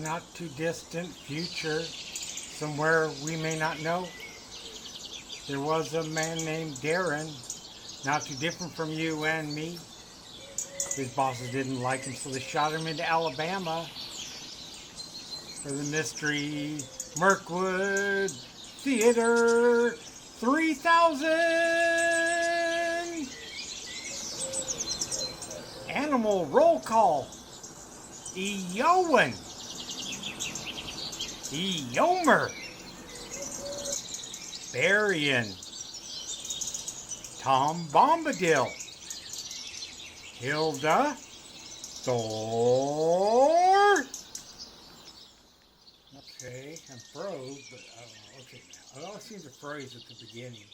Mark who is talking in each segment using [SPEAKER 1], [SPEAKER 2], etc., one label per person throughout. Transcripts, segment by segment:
[SPEAKER 1] not too distant future, somewhere we may not know, there was a man named Darren, not too different from you and me. His bosses didn't like him, so they shot him into Alabama for the mystery Murkwood Theater 3000 Animal Roll Call. Eowyn. Eomer. Burying. Tom Bombadil. Hilda. Thor. Okay, I'm froze, but I don't know. Okay, now. It always seems to freeze at the beginning.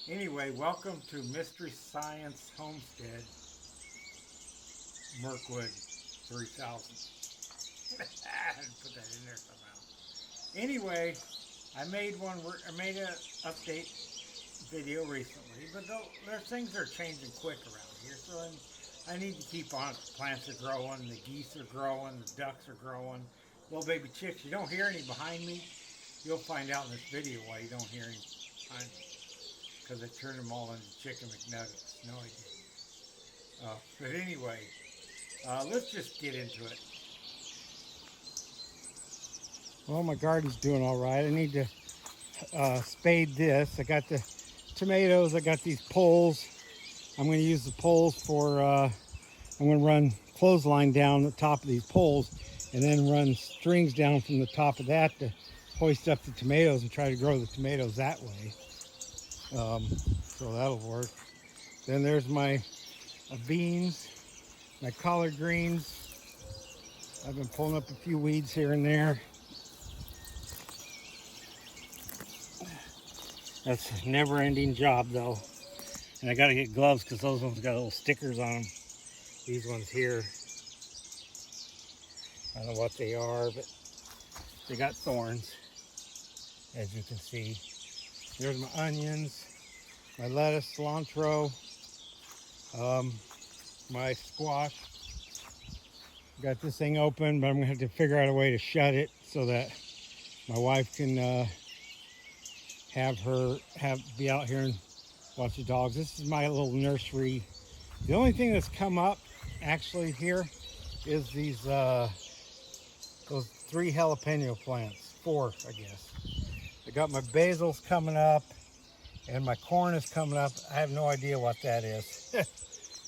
[SPEAKER 1] Anyway, welcome to Mystery Science Homestead, Murkwood 3000. I had to put that in there somehow. Anyway, I made an update video recently, but their things are changing quick around here, so I need to keep on it. The plants are growing, the geese are growing, the ducks are growing. Little baby chicks, you don't hear any behind me. You'll find out in this video why you don't hear any behind me. Because I turned them all into chicken McNuggets. No, I didn't. But anyway, let's just get into it. Well, my garden's doing all right. I need to spade this. I got the tomatoes. I got these poles. I'm going to use the poles for, I'm going to run clothesline down the top of these poles and then run strings down from the top of that to hoist up the tomatoes and try to grow the tomatoes that way. So that'll work. Then there's my beans, my collard greens. I've been pulling up a few weeds here and there. That's a never-ending job though. And I gotta get gloves because those ones got little stickers on them. These ones here, I don't know what they are, but they got thorns, as you can see. There's my onions, my lettuce, cilantro, my squash. Got this thing open, but I'm gonna have to figure out a way to shut it so that my wife can be out here and watch the dogs. This is my little nursery. The only thing that's come up actually here is these those 3 jalapeno plants, 4 I guess. I got my basils coming up and my corn is coming up. I have no idea what that is.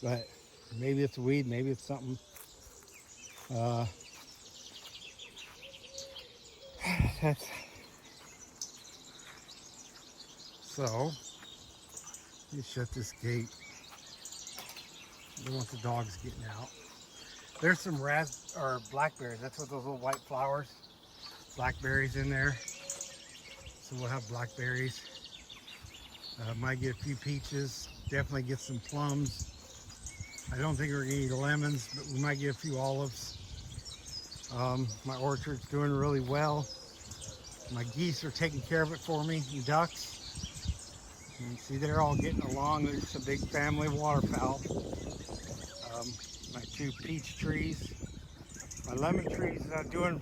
[SPEAKER 1] But maybe it's a weed, maybe it's something. That's so. Let me shut this gate. I don't want the dogs getting out. There's some blackberries. That's what those little white flowers. Blackberries in there. So we'll have blackberries. Might get a few peaches. Definitely get some plums. I don't think we're gonna eat lemons, but we might get a few olives. My orchard's doing really well. My geese are taking care of it for me, and ducks. You can see they're all getting along. There's a big family of waterfowl. My 2 peach trees. My lemon trees are doing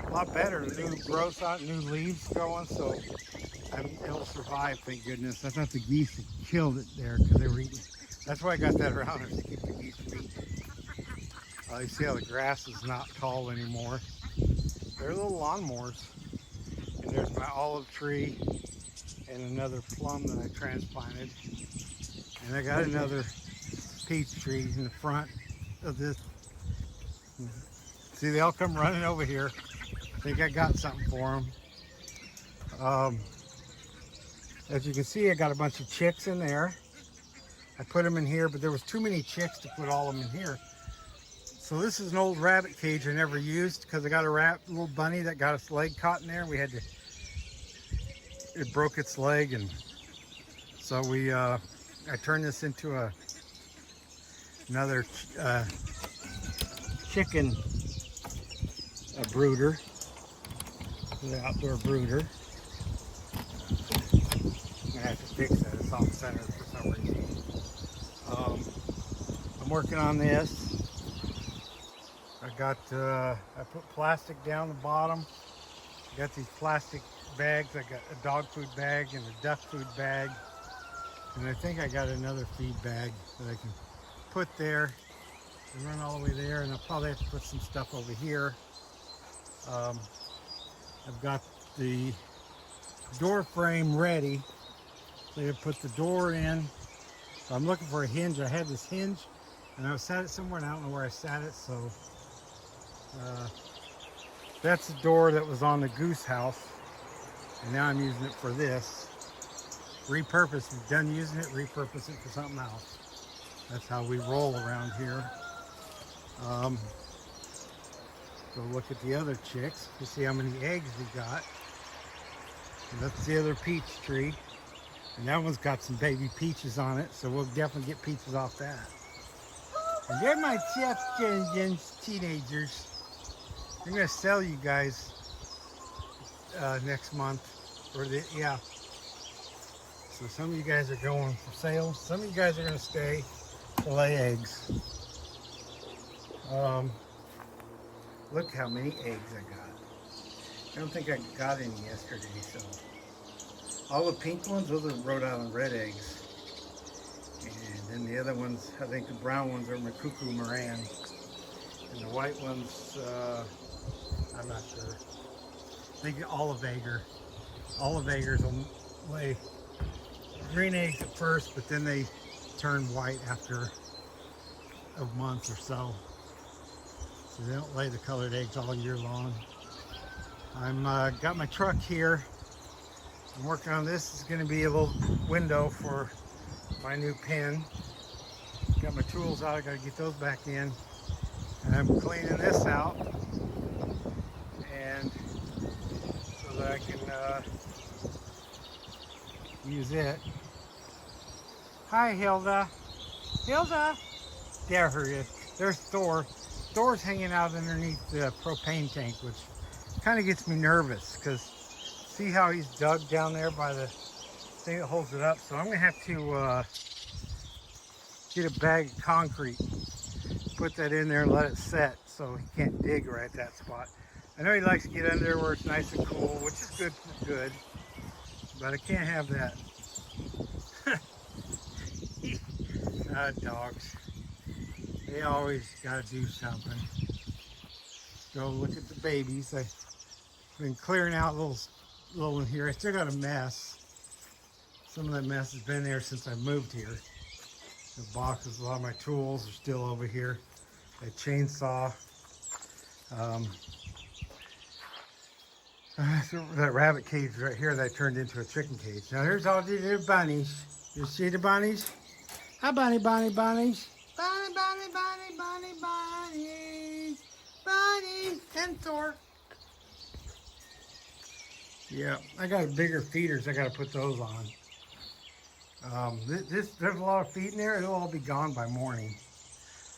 [SPEAKER 1] a lot better. New growth out, new leaves growing, so it'll survive, thank goodness. I thought the geese had killed it there because they were eating. That's why I got that around there, to keep the geese from eating. You see how the grass is not tall anymore. They're little lawnmowers. And there's my olive tree and another plum that I transplanted. And I got another peach tree in the front of this. See, they all come running over here. I think I got something for them. As you can see, I got a bunch of chicks in there. I put them in here, but there was too many chicks to put all of them in here. So this is an old rabbit cage I never used because I got a little bunny that got its leg caught in there. It broke its leg, and so I turned this into another chicken brooder, the outdoor brooder. I have to fix that. It's off center for some reason. I'm working on this. I I put plastic down the bottom. I got these plastic bags. I got a dog food bag and a duck food bag. And I think I got another feed bag that I can put there and run all the way there. And I'll probably have to put some stuff over here. I've got the door frame ready. So I put the door in. So I'm looking for a hinge. I had this hinge and I sat it somewhere and I don't know where I sat it. So that's the door that was on the goose house. And now I'm using it for this. Repurpose, we've done using it, repurpose it for something else. That's how we roll around here. Go look at the other chicks to see how many eggs we got. And that's the other peach tree. And that one's got some baby peaches on it, so we'll definitely get peaches off that. And they're my teenagers. I'm gonna sell you guys next month. Yeah. So some of you guys are going for sales. Some of you guys are gonna stay to lay eggs. Look how many eggs I got. I don't think I got any yesterday, so. All the pink ones, those are Rhode Island red eggs. And then the other ones, I think the brown ones are Cuckoo Moran. And the white ones, I'm not sure. I think olive egger. Olive eggers will lay green eggs at first, but then they turn white after a month or so. So they don't lay the colored eggs all year long. I'm got my truck here. I'm working on this. It's going to be a little window for my new pen. Got my tools out. I got to get those back in. And I'm cleaning this out, and so that I can use it. Hi, Hilda. Hilda. There her is. There's Thor. Thor's hanging out underneath the propane tank, which kind of gets me nervous because see how he's dug down there by the thing that holds it up. So I'm gonna have to get a bag of concrete, put that in there and let it set so he can't dig right at that spot. I know he likes to get under there where it's nice and cool, which is good for good, but I can't have that. Dogs. They always got to do something. Go look at the babies. I've been clearing out little in here. I still got a mess. Some of that mess has been there since I moved here. The boxes, a lot of my tools are still over here. A chainsaw. That rabbit cage right here that I turned into a chicken cage. Now here's all the little bunnies. You see the bunnies? Hi, bunnies. Bunnies, and Thor. Yeah, I got bigger feeders. I got to put those on. There's a lot of feed in there. It'll all be gone by morning.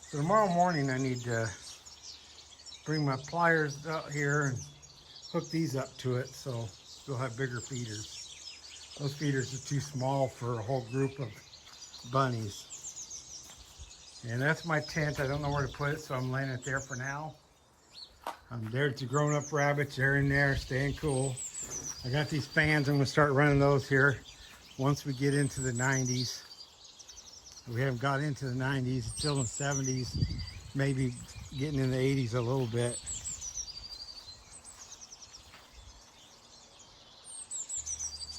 [SPEAKER 1] So tomorrow morning I need to bring my pliers out here and hook these up to it so we'll have bigger feeders. Those feeders are too small for a whole group of bunnies. And that's my tent. I don't know where to put it, so I'm laying it there for now. There's the grown-up rabbits. They're in there staying cool. I got these fans. I'm going to start running those here once we get into the 90s. We haven't got into the 90s. It's still in the 70s, maybe getting in the 80s a little bit.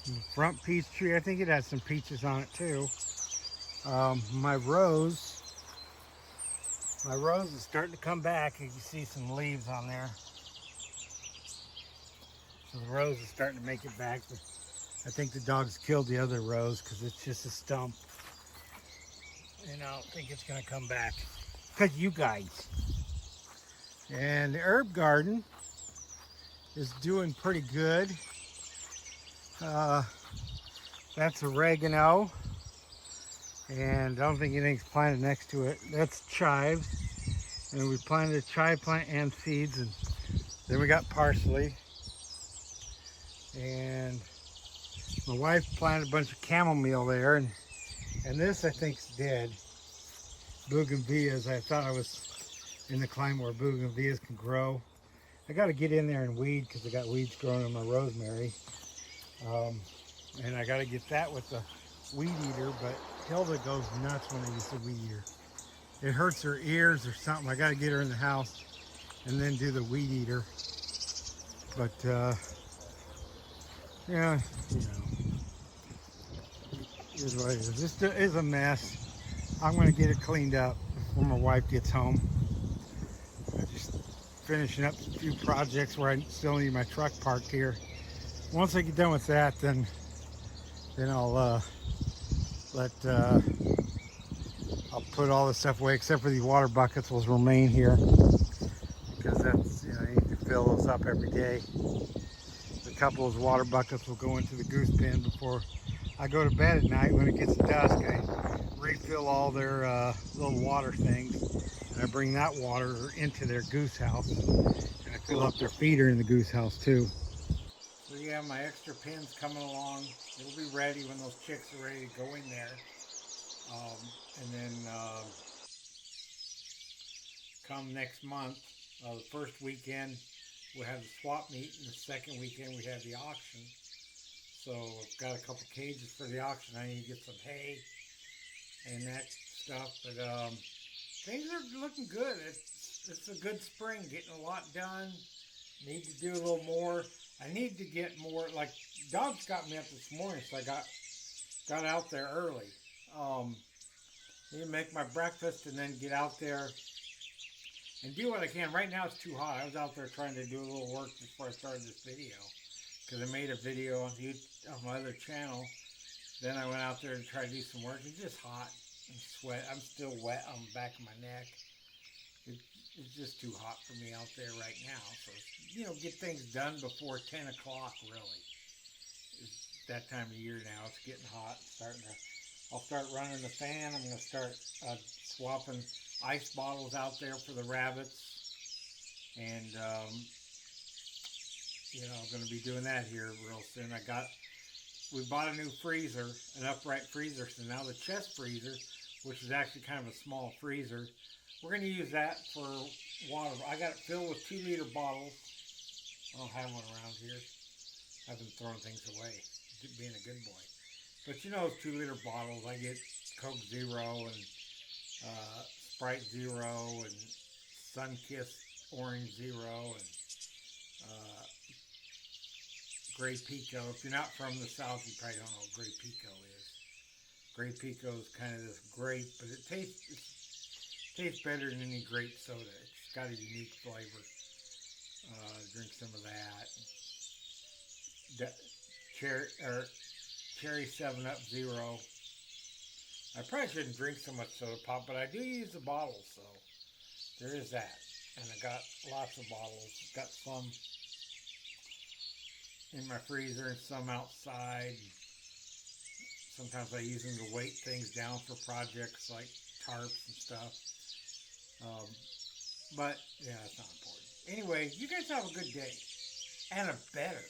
[SPEAKER 1] And the front peach tree, I think it has some peaches on it too. My rose is starting to come back. You can see some leaves on there. So the rose is starting to make it back. But I think the dogs killed the other rose because it's just a stump. And I don't think it's going to come back because you guys. And the herb garden is doing pretty good. That's oregano. And I don't think anything's planted next to it. That's chives. And we planted a chive plant and seeds. And then we got parsley. And my wife planted a bunch of chamomile there. And this I think's dead. Bougainvilleas. I thought I was in the climate where bougainvilleas can grow. I got to get in there and weed because I got weeds growing in my rosemary. And I got to get that with the weed eater, but Hilda goes nuts when I use the weed eater. It hurts her ears or something. I got to get her in the house and then do the weed eater. But, yeah, you know, here's what it is. This is a mess. I'm going to get it cleaned up before my wife gets home. I'm just finishing up a few projects where I still need my truck parked here. Once I get done with that, then I'll I'll put all this stuff away except for these water buckets will remain here because that's, you know, I need to fill those up every day. A couple of those water buckets will go into the goose pen before I go to bed at night. When it gets dusk, I refill all their little water things, and I bring that water into their goose house, and I fill up their feeder in the goose house too. So yeah, my extra pens coming along. It'll be ready when those chicks are ready to go in there. And then come next month, the first weekend we'll have the swap meet, and the second weekend we have the auction. So I've got a couple cages for the auction. I need to get some hay and that stuff, but things are looking good. It's a good spring, getting a lot done. Need to do a little more. I need to get more, like, dogs got me up this morning, so I got out there early. Need to make my breakfast and then get out there and do what I can. Right now it's too hot. I was out there trying to do a little work before I started this video, because I made a video on my other channel. Then I went out there to try to do some work. It's just hot and sweat. I'm still wet on the back of my neck. It's just too hot for me out there right now. So, you know, get things done before 10 o'clock, really. It's that time of year now. It's getting hot. I'll start running the fan. I'm going to start swapping ice bottles out there for the rabbits. And, you know, I'm going to be doing that here real soon. We bought a new freezer, an upright freezer. So now the chest freezer, which is actually kind of a small freezer, we're going to use that for water. I got it filled with 2-liter bottles. I don't have one around here. I've been throwing things away, being a good boy. But you know, 2-liter bottles. I get Coke Zero and Sprite Zero and Sunkist Orange Zero and Grey Pico. If you're not from the South, you probably don't know what Grey Pico is. Grey Pico is kind of this grape, but it tastes better than any grape soda. It's got a unique flavor. Drink some of that. Cherry 7-Up Zero. I probably shouldn't drink so much soda pop, but I do use the bottles, so there is that. And I got lots of bottles. Got some in my freezer and some outside. Sometimes I use them to weight things down for projects like tarps and stuff. But, yeah, it's not important. Anyway, you guys have a good day. And a better.